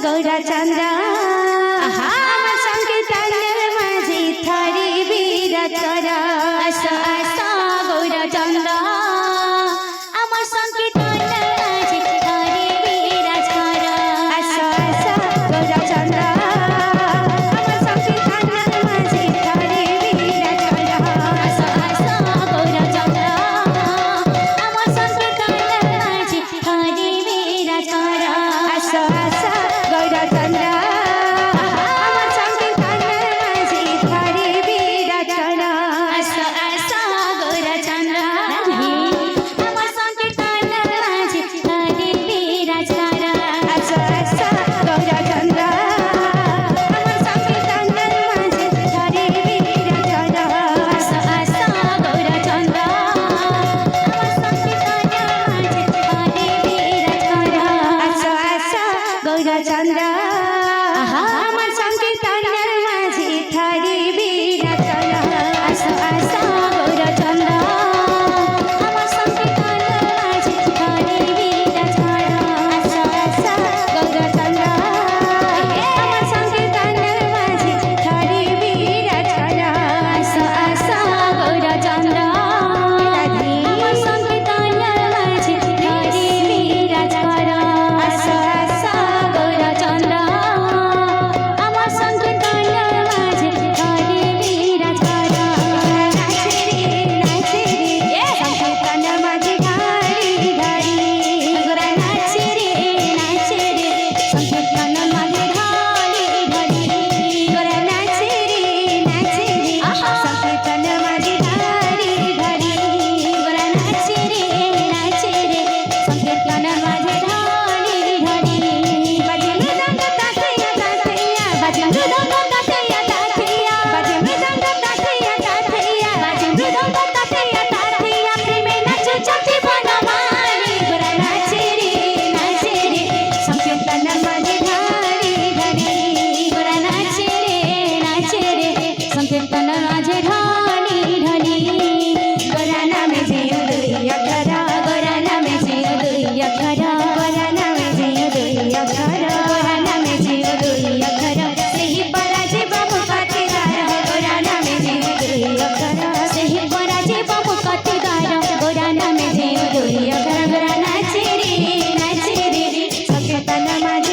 गौरचंद्र আমার সংকীর্তনের মাঝে থারি বিরাজ কর আসো আসো গৌরচন্দ্র আমার সংকীর্তনের মাঝে থারি বিরাজ কর আসো আসো গৌরচন্দ্র আমার সংকীর্তনের মাঝে থারি বিরাজ কর আসো আসো গৌরচন্দ্র আমার সংকীর্তনের মাঝে থারি বিরাজ কর আসো আসো গৌরচন্দ্র আমার সংকীর্তনের মাঝে থারি বিরাজ কর আসো আসো গৌরচন্দ্র আমার সংকীর্তনের মাঝে থারি বিরাজ কর আসো আসো গৌরচন্দ্র আমার সংকীর্তনের মাঝে থারি বিরাজ কর আসো আসো গৌরচন্দ্র আমার সংকীর্তনের মাঝে থারি বিরাজ কর আসো আসো গৌরচন্দ্র আমার সংকীর্তনের মাঝে থারি বিরাজ কর আসো আসো গৌরচন্দ্র আমার সংকীর্তনের মাঝে থারি বিরাজ কর আসো আসো গৌরচন্দ্র আমার সংকীর্তনের মাঝে থারি বিরাজ কর আসো আসো গৌরচন্দ্র আমার সংকীর্তনের মাঝে থারি বিরাজ কর আসো আসো গৌরচন্দ্র সংকীর্তন মাঝে